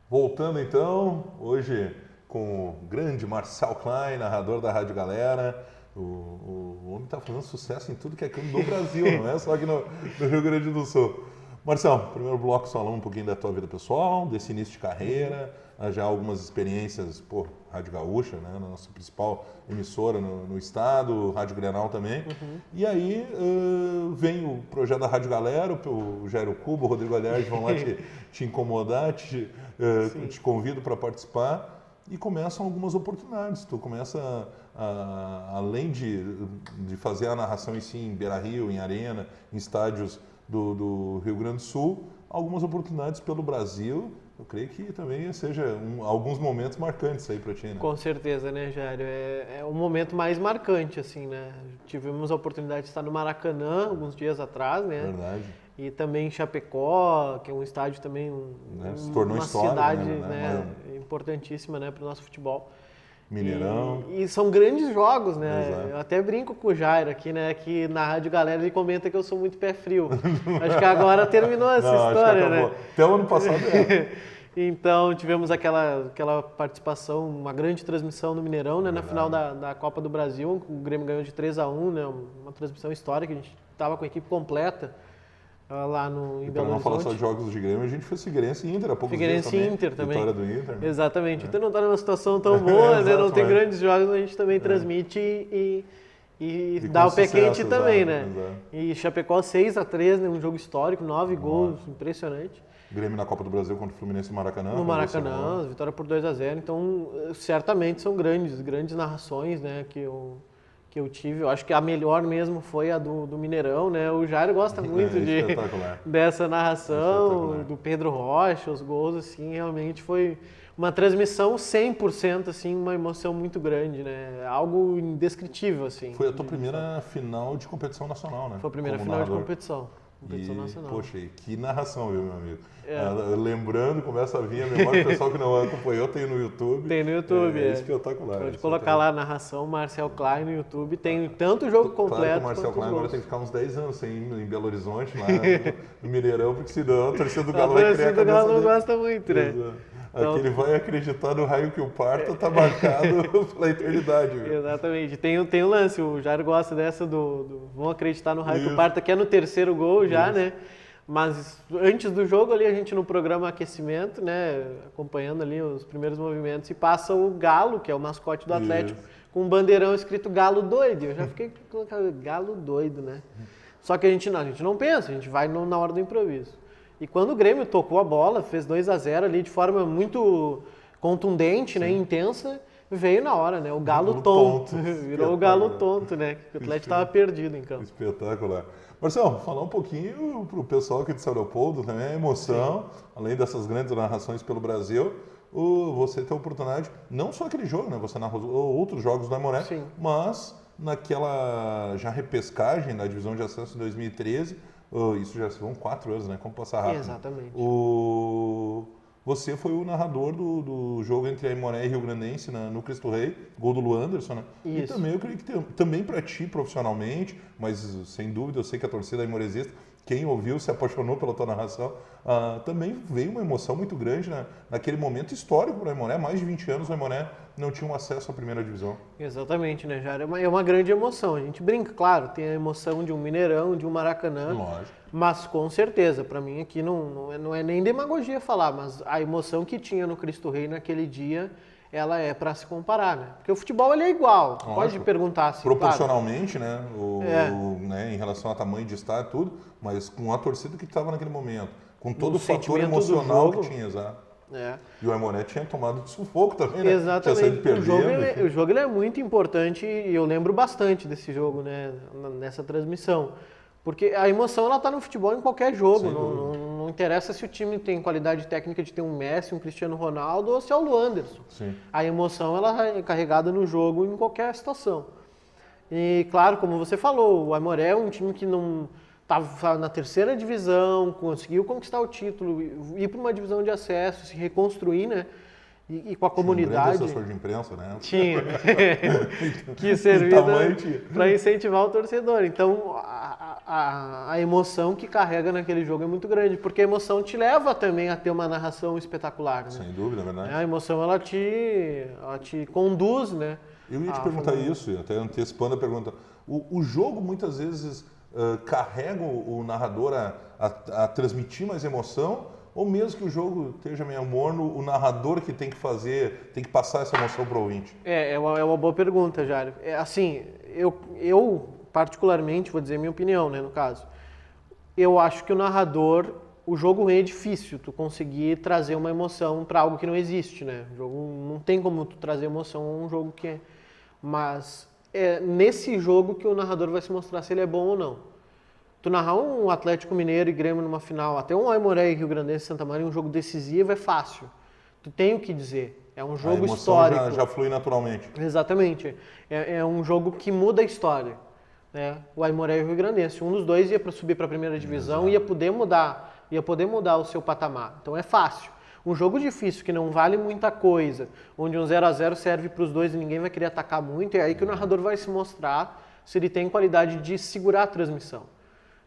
Voltando então, hoje com o grande Marcel Klein, narrador da Rádio Galera. O homem está fazendo sucesso em tudo que é canto do Brasil, não é só aqui no Rio Grande do Sul. Marcel, primeiro bloco falando um pouquinho da tua vida pessoal, desse início de carreira, já algumas experiências, Rádio Gaúcha, né, na nossa principal emissora no estado, Rádio Grenal também. E aí vem o projeto da Rádio Galera, o Jairo Cubo, o Rodrigo Aliardi vão lá te incomodar, te convido para participar e começam algumas oportunidades. Tu começa, além de fazer a narração em si, em Beira-Rio, em Arena, em estádios do Rio Grande do Sul, algumas oportunidades pelo Brasil. Eu creio que também seja alguns momentos marcantes aí para ti, né? Com certeza, né, Jairo? É o momento mais marcante, assim, né? Tivemos a oportunidade de estar no Maracanã alguns dias atrás, né? Verdade. E também em Chapecó, que é um estádio também, se tornou uma história, cidade né? Importantíssima, né, para o nosso futebol. Mineirão. E são grandes jogos, né? Exato. Eu até brinco com o Jairo aqui, né? Que na Rádio Galera ele comenta que eu sou muito pé frio. Acho que agora terminou essa história, né? Até o ano passado Então tivemos aquela participação, uma grande transmissão no Mineirão, né? Na final da Copa do Brasil, o Grêmio ganhou de 3-1, né? Uma transmissão histórica, a gente estava com a equipe completa lá em Belo Horizonte. Não falar só de jogos de Grêmio, a gente fez Figueirense e Inter há poucos Figueirense dias também. Inter também. Vitória do Inter. Né? Exatamente. Então não está numa situação tão boa, né? Não tem mas... grandes jogos, a gente também transmite e dá o pé quente também, né? Exato. E Chapecó 6-3, né? Um jogo histórico, 9 gols, impressionante. Grêmio na Copa do Brasil contra o Fluminense no Maracanã. No Maracanã, vitória por 2-0. Então, certamente são grandes narrações, né? Que eu tive. Eu acho que a melhor mesmo foi a do Mineirão, né? O Jairo gosta muito dessa narração, do Pedro Rocha, os gols, assim, realmente foi uma transmissão 100%, assim, uma emoção muito grande, né? Algo indescritível, assim. Foi a tua primeira final de competição nacional, né? Foi a primeira final de competição nacional. Poxa, que narração, viu, meu amigo? Lembrando, começa a vir a memória, o pessoal que não acompanhou tem no YouTube. Tem no YouTube, é espetacular. Pode colocar lá a narração Marcel Klein no YouTube, tem tanto o jogo completo. Claro que o Marcel Klein agora tem que ficar uns 10 anos sem ir em Belo Horizonte, lá no Mineirão, porque senão a torcida do Galo vai criar a cabeça dele. A torcida do Galo não gosta muito, né? Então, aquele vai acreditar no raio que o parta, tá marcado pela eternidade. Viu? Exatamente. Tem o lance, o Jair gosta dessa vão acreditar no raio que o parta, que é no terceiro gol já, né? Mas antes do jogo ali, a gente no programa aquecimento, né? Acompanhando ali os primeiros movimentos, e passa o Galo, que é o mascote do Atlético, com um bandeirão escrito Galo Doido. Eu já fiquei colocando Galo Doido, né? Só que a gente não pensa, a gente vai na hora do improviso. E quando o Grêmio tocou a bola, fez 2-0 ali de forma muito contundente, né, intensa, veio na hora, né? O Galo tonto. Virou o Galo tonto, né? O Atlético estava perdido em campo. Espetacular. Marcelo, falar um pouquinho para o pessoal aqui de São Leopoldo também, a emoção, além dessas grandes narrações pelo Brasil, você ter a oportunidade, não só aquele jogo, né? Você narrou outros jogos do Aimoré, mas naquela já repescagem da divisão de acesso em 2013, isso já são 4 anos, né? Como passar rápido. Exatamente. Você foi o narrador do jogo entre Aimoré e Rio Grandense no Cristo Rei, gol do Lu Anderson, né? Isso. E também eu creio que também para ti profissionalmente, mas sem dúvida eu sei que a torcida aimorezista, quem ouviu se apaixonou pela tua narração, também veio uma emoção muito grande naquele momento histórico para o Aimoré. Mais de 20 anos o Aimoré não tinha acesso à primeira divisão. Exatamente, né, Jair? É uma grande emoção. A gente brinca, claro, tem a emoção de um Mineirão, de um Maracanã. Lógico. Mas com certeza, para mim aqui não é nem demagogia falar, mas a emoção que tinha no Cristo Rei naquele dia, ela é para se comparar, né? Porque o futebol ele é igual. Lógico. Pode perguntar assim. Proporcionalmente, claro, né, em relação a tamanho de estádio e tudo, mas com a torcida que estava naquele momento, com todo o fator emocional que tinha, exato. E o Aimoré tinha tomado de sufoco também, né? Exatamente. Tinha saído perdendo. O jogo ele é muito importante e eu lembro bastante desse jogo, né? Nessa transmissão. Porque a emoção ela está no futebol em qualquer jogo. Não interessa se o time tem qualidade técnica de ter um Messi, um Cristiano Ronaldo ou se é o Lu Anderson. Sim. A emoção ela é carregada no jogo em qualquer situação. E claro, como você falou, o Aimoré é um time que não estava na terceira divisão, conseguiu conquistar o título, ir para uma divisão de acesso, se reconstruir, né? E com a comunidade. Tinha um grande assessor de imprensa, né? Tinha. Que servia para incentivar o torcedor. Então, a emoção que carrega naquele jogo é muito grande, porque a emoção te leva também a ter uma narração espetacular, né? Sem dúvida, é verdade. A emoção, ela te conduz, né? Eu ia te perguntar isso, até antecipando a pergunta. O jogo, muitas vezes, carrega o narrador a transmitir mais emoção, ou mesmo que o jogo esteja meio morno, o narrador que tem que passar essa emoção para o ouvinte? É uma boa pergunta, Jário. Assim, eu particularmente, vou dizer minha opinião, né, no caso. Eu acho que o jogo é difícil tu conseguir trazer uma emoção para algo que não existe, né? O jogo não tem como tu trazer emoção a um jogo que é... Mas é nesse jogo que o narrador vai se mostrar se ele é bom ou não. Tu narrar um Atlético Mineiro e Grêmio numa final, até um Aimoré e Rio Grandense e Santa Maria, um jogo decisivo é fácil. Tu tem o que dizer. É um jogo histórico. A emoção já flui naturalmente. Exatamente. É um jogo que muda a história. Né? O Aimoré e o Rio Grandense. Um dos dois ia para subir para a primeira divisão e ia poder mudar o seu patamar. Então é fácil. Um jogo difícil, que não vale muita coisa, onde um 0-0 serve para os dois e ninguém vai querer atacar muito, é aí que o narrador vai se mostrar se ele tem qualidade de segurar a transmissão.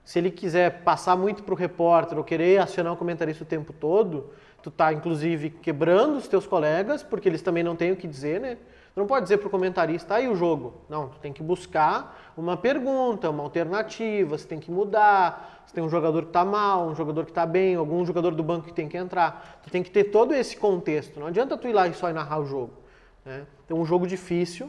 Se ele quiser passar muito para o repórter ou querer acionar o comentarista o tempo todo, tu tá, inclusive, quebrando os teus colegas, porque eles também não têm o que dizer, né? Tu não pode dizer para o comentarista, aí o jogo. Não, tu tem que buscar uma pergunta, uma alternativa, você tem que mudar, se tem um jogador que está mal, um jogador que está bem, algum jogador do banco que tem que entrar. Tu tem que ter todo esse contexto. Não adianta tu ir lá e só narrar o jogo. Né? Então, um jogo difícil,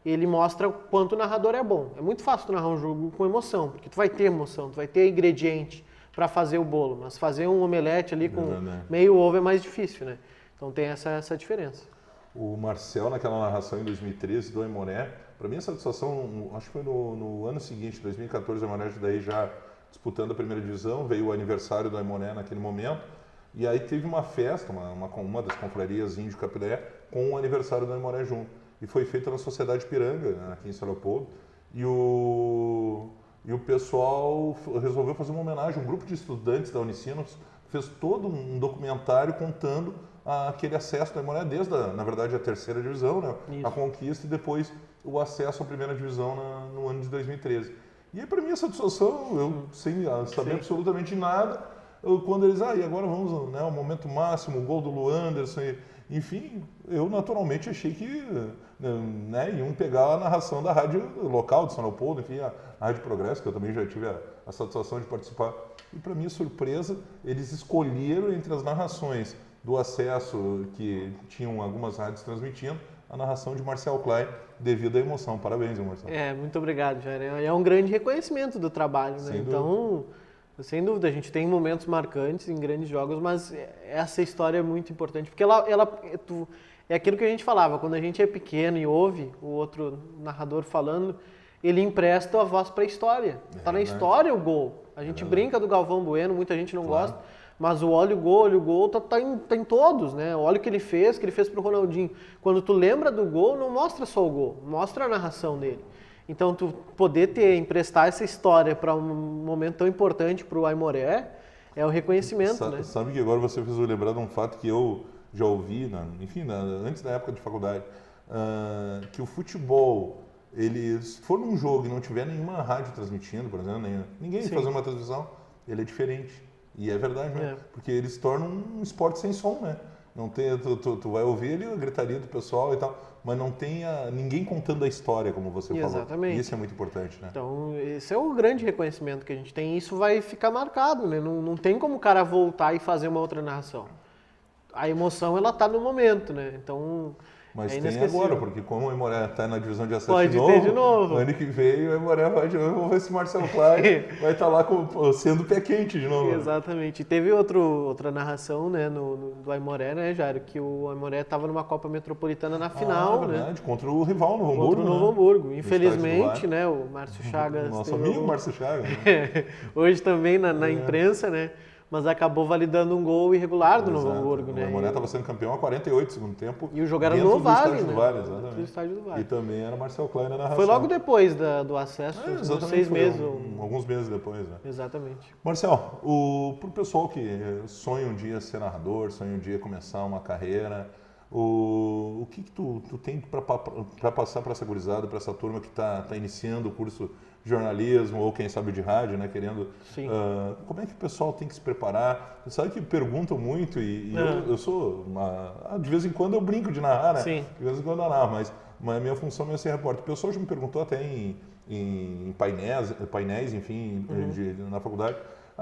ele mostra o quanto o narrador é bom. É muito fácil tu narrar um jogo com emoção, porque tu vai ter emoção, tu vai ter ingrediente para fazer o bolo, mas fazer um omelete ali com meio ovo é mais difícil, né? Então tem essa diferença. O Marcel, naquela narração em 2013 do Aimoré, para mim a satisfação, acho que foi no ano seguinte, 2014, o Aimoré daí já disputando a primeira divisão, veio o aniversário do Aimoré naquele momento, e aí teve uma festa, uma das confrarias Índio Capilé, com o aniversário do Aimoré junto. E foi feita na Sociedade Piranga, né, aqui em São Leopoldo, e o pessoal resolveu fazer uma homenagem, um grupo de estudantes da Unicinos fez todo um documentário contando aquele acesso da Aimoré desde, na verdade, a terceira divisão, né, a conquista, e depois o acesso à primeira divisão no ano de 2013. E aí, para mim, a satisfação, eu sem saber absolutamente nada, quando eles, e agora vamos, né, o momento máximo, o gol do Lu Anderson, enfim, eu naturalmente achei que, né, iam pegar a narração da rádio local de São Leopoldo, enfim, a Rádio Progresso, que eu também já tive a satisfação de participar. E para minha surpresa, eles escolheram entre as narrações do acesso que tinham algumas rádios transmitindo, a narração de Marcel Klein, devido à emoção. Parabéns, Marcel. Muito obrigado, Jair. É um grande reconhecimento do trabalho, né? Então, sem dúvida, a gente tem momentos marcantes em grandes jogos, mas essa história é muito importante, porque é aquilo que a gente falava, quando a gente é pequeno e ouve o outro narrador falando, ele empresta a voz para a história. Está na história o gol. A gente brinca do Galvão Bueno, muita gente não gosta, mas o olha o gol tá em todos, né? Olha o que ele fez pro Ronaldinho. Quando tu lembra do gol, não mostra só o gol, mostra a narração dele. Então, tu poder emprestar essa história para um momento tão importante para o Aimoré é o reconhecimento, né? Sabe que agora você fez eu lembrar de um fato que eu já ouvi, antes da época de faculdade, que o futebol, se for num jogo e não tiver nenhuma rádio transmitindo, por exemplo, ninguém fazendo uma transmissão, ele é diferente. E é verdade, né? Porque eles tornam um esporte sem som, né? Não tem, tu vai ouvir ali a gritaria do pessoal e tal, mas não tem ninguém contando a história, como você falou. Exatamente. E isso é muito importante, né? Então, esse é o grande reconhecimento que a gente tem. E isso vai ficar marcado, né? Não tem como o cara voltar e fazer uma outra narração. A emoção, ela tá no momento, né? Então, mas tem agora, porque como o Aimoré está na divisão de acesso Pode ter de novo. Ano que vem o Aimoré vai de novo, vamos ver se o Marcel Klein vai estar lá sendo pé quente de novo. Exatamente. E teve outra narração, né, do Aimoré, né, Jairo, que o Aimoré estava numa Copa Metropolitana na final, verdade, né? Contra o rival Novo Hamburgo. Contra o Novo Hamburgo. Infelizmente, né, o Márcio Chagas... Nosso amigo Márcio Chagas. Né? Hoje também na imprensa, né? Mas acabou validando um gol irregular do Novo Hamburgo, né? O Aimoré estava sendo campeão a 48 segundo tempo. E o jogo era no Vale, né? Exatamente. No estádio do Vale. E também era Marcel Klein na narração. Foi logo depois do acesso, exatamente, 6 meses. Alguns meses depois, né? Exatamente. Marcel, pro pessoal que sonha um dia ser narrador, sonha um dia começar uma carreira, o que tu tem para passar para essa gurizada, para essa turma que está iniciando o curso jornalismo ou quem sabe de rádio, né, querendo... Sim. Como é que o pessoal tem que se preparar? Você sabe que perguntam muito e eu sou... de vez em quando eu brinco de narrar, né? Sim. De vez em quando eu narro, mas a minha função é ser repórter. O pessoal já me perguntou até em painéis, enfim, na faculdade,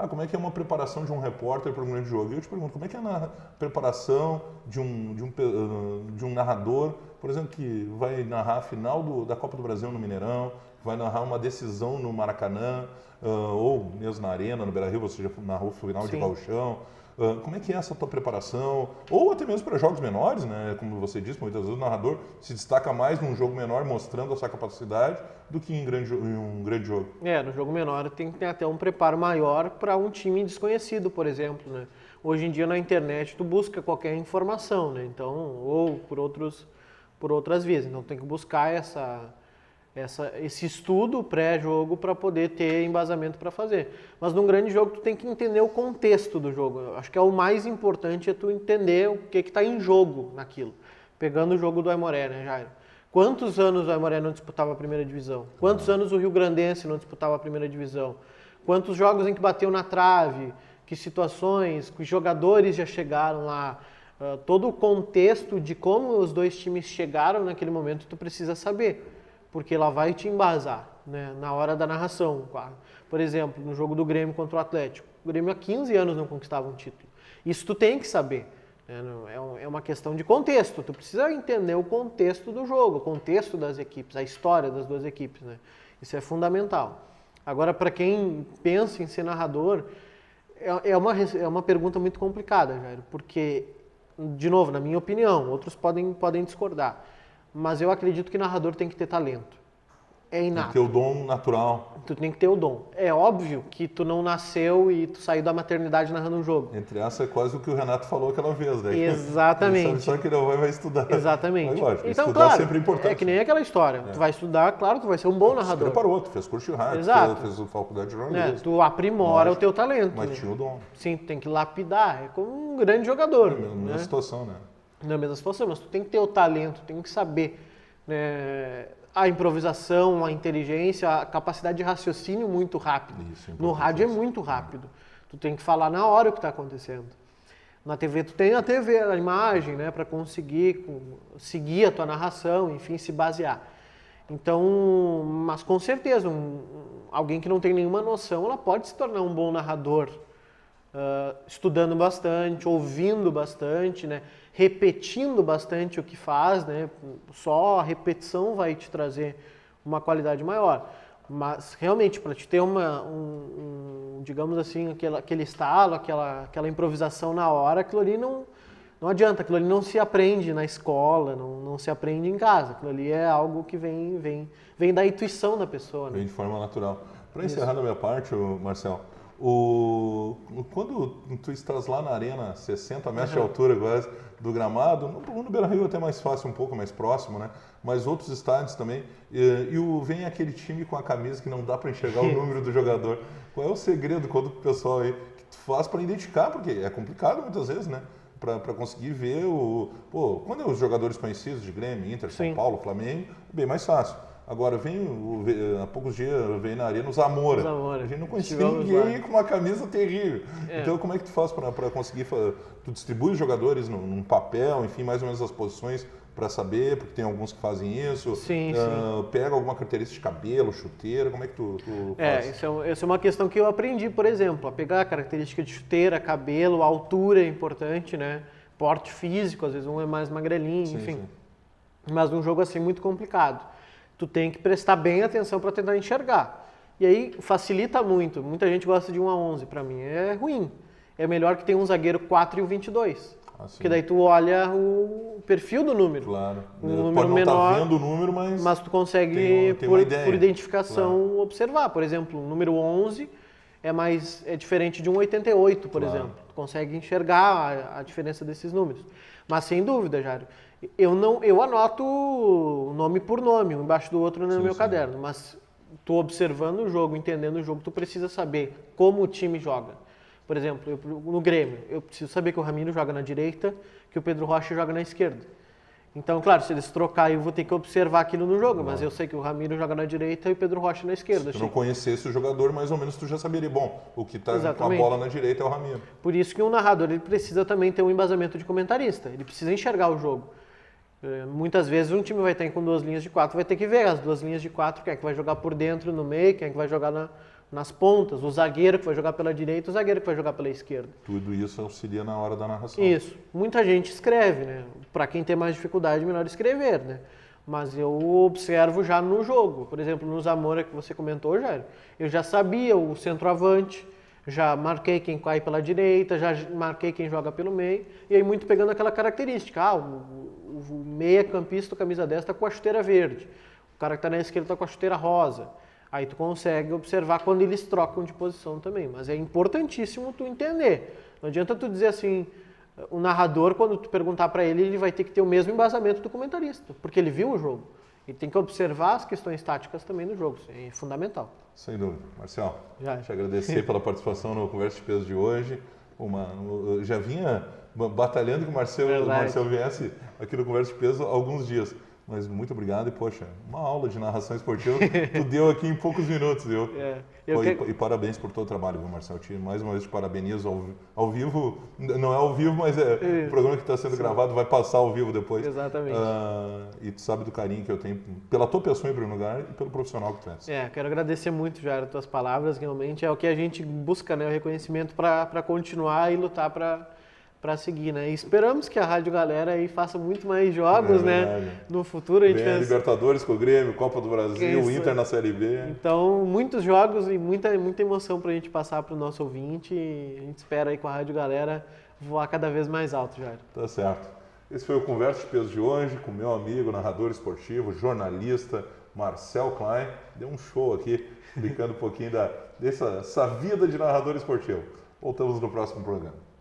como é que é uma preparação de um repórter para um grande jogo? E eu te pergunto, como é que é a preparação de um narrador, por exemplo, que vai narrar a final da Copa do Brasil no Mineirão, vai narrar uma decisão no Maracanã, ou mesmo na Arena, no Beira-Rio, você já narrou o final de Gauchão. Como é que é essa tua preparação? Ou até mesmo para jogos menores, né? Como você disse, muitas vezes o narrador se destaca mais num jogo menor, mostrando a sua capacidade, do que em um grande jogo. No jogo menor tem que ter até um preparo maior para um time desconhecido, por exemplo, né? Hoje em dia na internet tu busca qualquer informação, né? Então, ou por outras vias. Então tem que buscar esse estudo pré-jogo para poder ter embasamento para fazer. Mas num grande jogo tu tem que entender o contexto do jogo. Eu acho que é o mais importante é tu entender o que está em jogo naquilo. Pegando o jogo do Aimoré, né, Jairo? Quantos anos o Aimoré não disputava a primeira divisão? Quantos anos o Rio Grandense não disputava a primeira divisão? Quantos jogos em que bateu na trave? Que situações? Que jogadores já chegaram lá? Todo o contexto de como os dois times chegaram naquele momento tu precisa saber. Porque ela vai te embasar, né, na hora da narração. Por exemplo, no jogo do Grêmio contra o Atlético. O Grêmio há 15 anos não conquistava um título. Isso tu tem que saber. É uma questão de contexto. Tu precisa entender o contexto do jogo, o contexto das equipes, a história das duas equipes, né? Isso é fundamental. Agora, para quem pensa em ser narrador, é uma pergunta muito complicada, Jairo, porque, de novo, na minha opinião, outros podem discordar, mas eu acredito que narrador tem que ter talento. É inato. Tem que ter o dom natural. Tu tem que ter o dom. É óbvio que tu não nasceu e tu saiu da maternidade narrando um jogo. Entre essa é quase o que o Renato falou aquela vez, né? Exatamente. Ele sabe só que não vai estudar. Exatamente. Mas, lógico, então, estudar claro, sempre é importante. É que nem aquela história. Tu vai estudar, claro, tu vai ser um bom narrador. Tu preparou, tu fez curso de rádio, fez faculdade de jornalismo. Tu aprimora o teu talento. Mas tinha o dom. Sim, tu tem que lapidar. É como um grande jogador. Na mesma situação, né? Na mesma situação, mas tu tem que ter o talento, tem que saber, né, a improvisação, a inteligência, a capacidade de raciocínio muito rápido. No rádio é muito rápido. Tu tem que falar na hora o que está acontecendo. Na TV tu tem a imagem, né, para conseguir seguir a tua narração, enfim, se basear. Então, mas com certeza, alguém que não tem nenhuma noção, ela pode se tornar um bom narrador, estudando bastante, ouvindo bastante, né, repetindo bastante o que faz, né? Só a repetição vai te trazer uma qualidade maior. Mas realmente, para te ter digamos assim, aquele estalo, aquela improvisação na hora, aquilo ali não adianta, aquilo ali não se aprende na escola, não se aprende em casa. Aquilo ali é algo que vem da intuição da pessoa. Né? Vem de forma natural. Para encerrar da minha parte, Marcelo, quando tu estás lá na arena, 60 metros de altura quase, do gramado, no Beira-Rio até mais fácil, um pouco mais próximo, né? Mas outros estádios também, vem aquele time com a camisa que não dá para enxergar o número do jogador. Qual é o segredo quando o pessoal aí que tu faz para identificar? Porque é complicado muitas vezes, né? Para conseguir ver quando é os jogadores conhecidos de Grêmio, Inter, São Paulo, Flamengo, é bem mais fácil. Agora, há poucos dias, veio na arena o Zamora. A gente não conhecia ninguém com uma camisa terrível. Então, como é que tu faz para conseguir... Tu distribui os jogadores num papel, enfim, mais ou menos as posições para saber, porque tem alguns que fazem isso. Sim. Pega alguma característica de cabelo, chuteira, como é que tu faz? Essa é uma questão que eu aprendi, por exemplo, a pegar a característica de chuteira, cabelo, altura é importante, né? Porte físico, às vezes um é mais magrelinho, enfim. Sim. Mas num jogo assim muito complicado. Tu tem que prestar bem atenção para tentar enxergar. E aí facilita muito. Muita gente gosta de 1 a 11, para mim é ruim. É melhor que tenha um zagueiro 4 e o 22. Porque daí tu olha o perfil do número. Claro. Um número pode não menor, estar vendo o número, mas tu consegue, tem uma ideia. Por identificação, observar. Por exemplo, o número 11 é diferente de um 88, por exemplo. Tu consegue enxergar a diferença desses números. Mas sem dúvida, Jário, eu anoto nome por nome, um embaixo do outro no meu caderno, mas tu observando o jogo, entendendo o jogo, tu precisa saber como o time joga. Por exemplo, no Grêmio, eu preciso saber que o Ramiro joga na direita, que o Pedro Rocha joga na esquerda. Então, claro, se eles trocarem, eu vou ter que observar aquilo no jogo, mas eu sei que o Ramiro joga na direita e o Pedro Rocha na esquerda. Se tu não conhecesse o jogador, mais ou menos tu já saberia, bom, o que está com a bola na direita é o Ramiro. Por isso que um narrador ele precisa também ter um embasamento de comentarista, ele precisa enxergar o jogo. Muitas vezes um time vai estar com 2 linhas de 4, vai ter que ver as 2 linhas de 4, quem é que vai jogar por dentro, no meio, quem é que vai jogar nas pontas, o zagueiro que vai jogar pela direita, o zagueiro que vai jogar pela esquerda. Tudo isso auxilia na hora da narração. Isso. Muita gente escreve, né? Para quem tem mais dificuldade, melhor escrever, né? Mas eu observo já no jogo. Por exemplo, no Zamora que você comentou, Jair, eu já sabia o centroavante, já marquei quem cai pela direita, já marquei quem joga pelo meio, e aí muito pegando aquela característica. O meia-campista, camisa 10, está com a chuteira verde. O cara que está na esquerda está com a chuteira rosa. Aí tu consegue observar quando eles trocam de posição também. Mas é importantíssimo tu entender. Não adianta tu dizer assim, o narrador, quando tu perguntar para ele, ele vai ter que ter o mesmo embasamento do comentarista, porque ele viu o jogo. Ele tem que observar as questões táticas também do jogo. Isso é fundamental. Sem dúvida. Marcel, te agradecer pela participação no Conversa de Peso de hoje. Eu já vinha batalhando que o Marcel viesse aqui no Conversa de Peso há alguns dias. Mas muito obrigado e, poxa, uma aula de narração esportiva tu deu aqui em poucos minutos, viu? E parabéns por todo o trabalho, viu, Marcel? Mais uma vez te parabenizo ao vivo, não é ao vivo, mas o programa que está sendo gravado vai passar ao vivo depois. Exatamente. E tu sabe do carinho que eu tenho pela tua pessoa em primeiro lugar e pelo profissional que tu és. Quero agradecer muito, Jair, as tuas palavras, realmente é o que a gente busca, né? O reconhecimento para continuar e lutar para seguir, né? E esperamos que a Rádio Galera aí faça muito mais jogos, né? No futuro a gente fez... Libertadores com o Grêmio, Copa do Brasil, Inter na Série B. Então, muitos jogos e muita emoção para a gente passar para o nosso ouvinte. E a gente espera aí com a Rádio Galera voar cada vez mais alto, Jair. Tá certo. Esse foi o Conversa de Peso de hoje com meu amigo, narrador esportivo, jornalista, Marcel Klein. Deu um show aqui, explicando um pouquinho dessa vida de narrador esportivo. Voltamos no próximo programa.